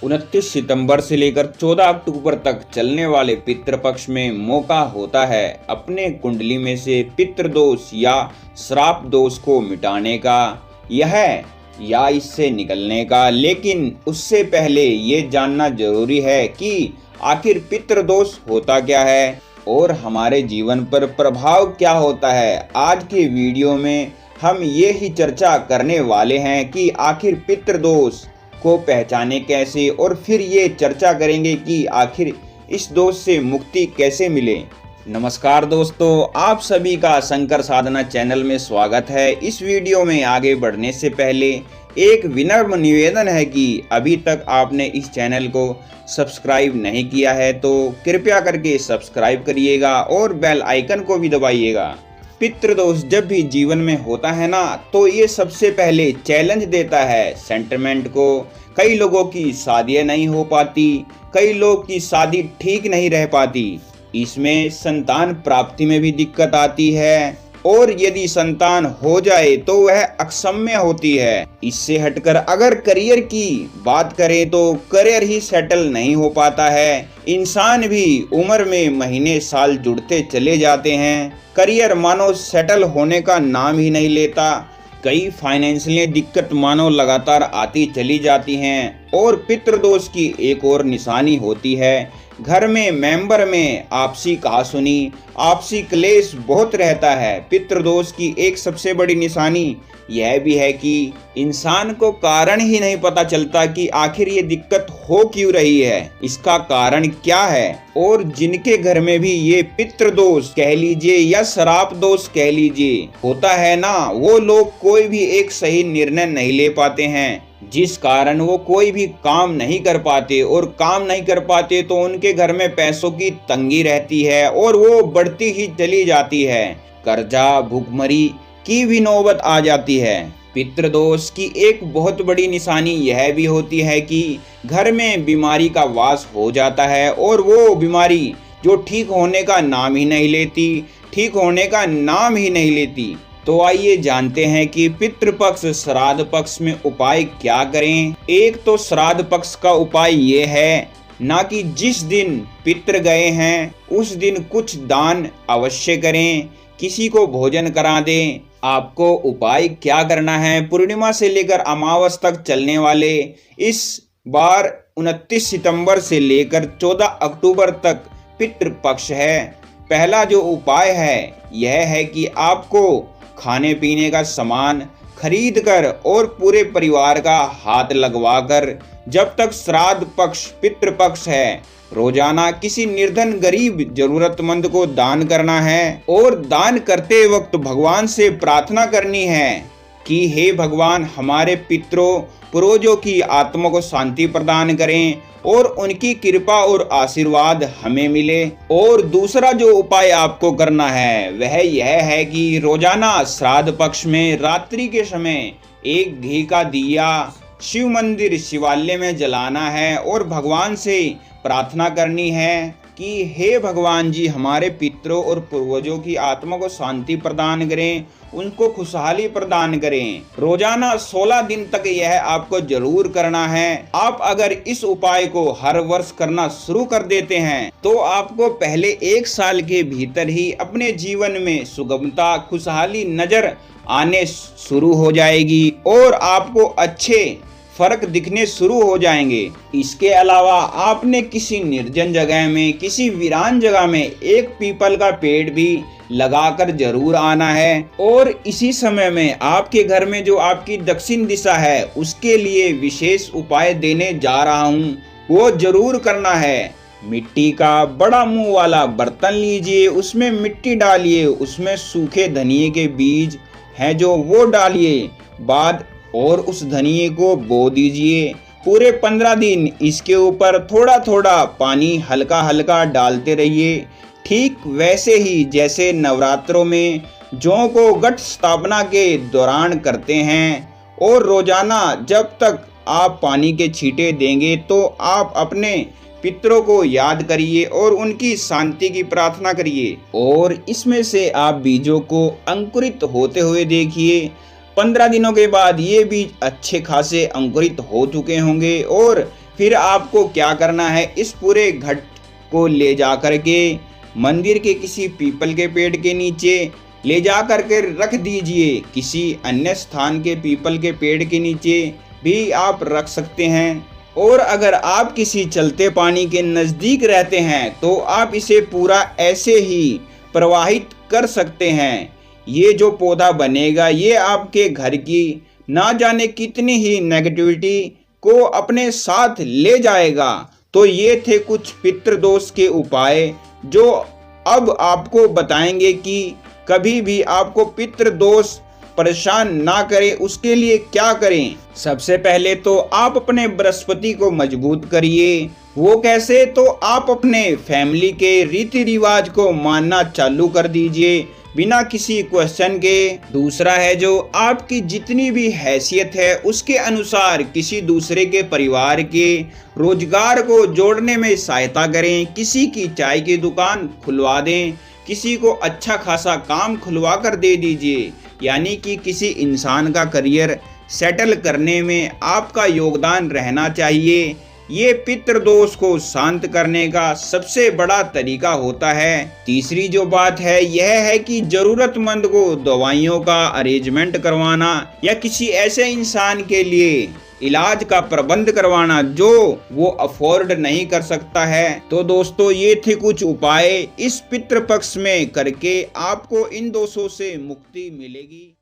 29 सितंबर से लेकर 14 अक्टूबर तक चलने वाले पितृपक्ष में मौका होता है अपने कुंडली में से पितृदोष या श्राप दोष को मिटाने का या इससे निकलने का। लेकिन उससे पहले ये जानना जरूरी है कि आखिर पितृदोष होता क्या है और हमारे जीवन पर प्रभाव क्या होता है। आज के वीडियो में हम ये ही चर्चा करने वाले हैं कि आखिर पितृदोष को पहचाने कैसे, और फिर ये चर्चा करेंगे कि आखिर इस दोष से मुक्ति कैसे मिले। नमस्कार दोस्तों, आप सभी का शंकर साधना चैनल में स्वागत है। इस वीडियो में आगे बढ़ने से पहले एक विनम्र निवेदन है कि अभी तक आपने इस चैनल को सब्सक्राइब नहीं किया है तो कृपया करके सब्सक्राइब करिएगा और बेल आइकन को भी दबाइएगा। पितृदोष जब भी जीवन में होता है ना, तो ये सबसे पहले चैलेंज देता है सेंटिमेंट को। कई लोगों की शादियां नहीं हो पाती, कई लोग की शादी ठीक नहीं रह पाती। इसमें संतान प्राप्ति में भी दिक्कत आती है, और यदि संतान हो जाए तो वह अक्षम्य होती है। इससे हटकर अगर करियर की बात करें तो करियर ही सेटल नहीं हो पाता है। इंसान भी उम्र में महीने साल जुड़ते चले जाते हैं, करियर मानो सेटल होने का नाम ही नहीं लेता। कई फाइनेंशियल दिक्कत मानो लगातार आती चली जाती हैं। और पितृदोष की एक और निशानी होती है घर में मेंबर में आपसी कहासुनी, आपसी क्लेश बहुत रहता है। पितृदोष की एक सबसे बड़ी निशानी यह भी है कि इंसान को कारण ही नहीं पता चलता कि आखिर ये दिक्कत हो क्यों रही है, इसका कारण क्या है। और जिनके घर में भी ये पितृदोष कह लीजिए या श्राप दोष कह लीजिए होता है ना, वो लोग कोई भी एक सही निर्णय नहीं ले पाते हैं, जिस कारण वो कोई भी काम नहीं कर पाते। और काम नहीं कर पाते तो उनके घर में पैसों की तंगी रहती है और वो बढ़ती ही चली जाती है। कर्जा, भूखमरी की भी नौबत आ जाती है। पितृदोष की एक बहुत बड़ी निशानी यह भी होती है कि घर में बीमारी का वास हो जाता है, और वो बीमारी जो ठीक होने का नाम ही नहीं लेती, ठीक होने का नाम ही नहीं लेती। तो आइए जानते हैं कि पितृपक्ष श्राद्ध पक्ष में उपाय क्या करें। एक तो श्राद्ध पक्ष का उपाय ये है ना कि जिस दिन पितृ गए हैं उस दिन कुछ दान अवश्य करें, किसी को भोजन करा दें। आपको उपाय क्या करना है, पूर्णिमा से लेकर अमावस तक चलने वाले इस बार 29 सितंबर से लेकर 14 अक्टूबर तक पितृपक्ष है। पहला जो उपाय है यह है कि आपको खाने पीने का सामान खरीद कर और पूरे परिवार का हाथ लगवाकर जब तक श्राद्ध पक्ष पितृपक्ष है रोजाना किसी निर्धन गरीब जरूरतमंद को दान करना है। और दान करते वक्त भगवान से प्रार्थना करनी है कि हे भगवान, हमारे पितरों पूर्वजों की आत्मा को शांति प्रदान करें और उनकी कृपा और आशीर्वाद हमें मिले। और दूसरा जो उपाय आपको करना है वह यह है कि रोजाना श्राद्ध पक्ष में रात्रि के समय एक घी का दिया शिव मंदिर शिवालय में जलाना है और भगवान से प्रार्थना करनी है कि हे भगवान जी, हमारे पितरों और पूर्वजों की आत्मा को शांति प्रदान करें, उनको खुशहाली प्रदान करें। रोजाना 16 दिन तक यह आपको जरूर करना है। आप अगर इस उपाय को हर वर्ष करना शुरू कर देते हैं तो आपको पहले 1 साल के भीतर ही अपने जीवन में सुगमता, खुशहाली नजर आने शुरू हो जाएगी और आपको अच्छे फर्क दिखने शुरू हो जाएंगे। इसके अलावा आपने किसी निर्जन जगह में, किसी वीरान जगह में एक पीपल का पेड़ भी लगाकर जरूर आना है। और इसी समय में आपके घर में जो आपकी दक्षिण दिशा है उसके लिए विशेष उपाय देने जा रहा हूँ, वो जरूर करना है। मिट्टी का बड़ा मुंह वाला बर्तन लीजिए, उसमें मिट्टी डालिए, उसमें सूखे धनिये के बीज हैं जो वो डालिए बाद, और उस धनिये को बो दीजिए। पूरे 15 दिन इसके ऊपर थोड़ा थोड़ा पानी हल्का हल्का डालते रहिए। ठीक वैसे ही जैसे नवरात्रों में जौ को घट स्थापना के दौरान करते हैं। और रोजाना जब तक आप पानी के छींटे देंगे तो आप अपने पितरों को याद करिए और उनकी शांति की प्रार्थना करिए। और इसमें से आप बीजों को अंकुरित होते हुए देखिए। 15 दिनों के बाद ये बीज अच्छे खासे अंकुरित हो चुके होंगे और फिर आपको क्या करना है, इस पूरे घट को ले जा करके मंदिर के किसी पीपल के पेड़ के नीचे ले जा करके रख दीजिए। किसी अन्य स्थान के पीपल के पेड़ के नीचे भी आप रख सकते हैं। और अगर आप किसी चलते पानी के नज़दीक रहते हैं तो आप इसे पूरा ऐसे ही प्रवाहित कर सकते हैं। ये जो पौधा बनेगा ये आपके घर की ना जाने कितनी ही नेगेटिविटी को अपने साथ ले जाएगा। तो ये थे कुछ पितृदोष के उपाय जो अब आपको बताएंगे कि कभी भी आपको पितृदोष परेशान ना करे उसके लिए क्या करें। सबसे पहले तो आप अपने बृहस्पति को मजबूत करिए। वो कैसे, तो आप अपने फैमिली के रीति रिवाज को मानना चालू कर दीजिए बिना किसी क्वेश्चन के। दूसरा है जो आपकी जितनी भी हैसियत है उसके अनुसार किसी दूसरे के परिवार के रोजगार को जोड़ने में सहायता करें। किसी की चाय की दुकान खुलवा दें, किसी को अच्छा खासा काम खुलवा कर दे दीजिए। यानी कि किसी इंसान का करियर सेटल करने में आपका योगदान रहना चाहिए। ये पितृदोष को शांत करने का सबसे बड़ा तरीका होता है। तीसरी जो बात है यह है कि जरूरतमंद को दवाइयों का अरेंजमेंट करवाना या किसी ऐसे इंसान के लिए इलाज का प्रबंध करवाना जो वो अफोर्ड नहीं कर सकता है। तो दोस्तों ये थे कुछ उपाय, इस पितृपक्ष में करके आपको इन दोषों से मुक्ति मिलेगी।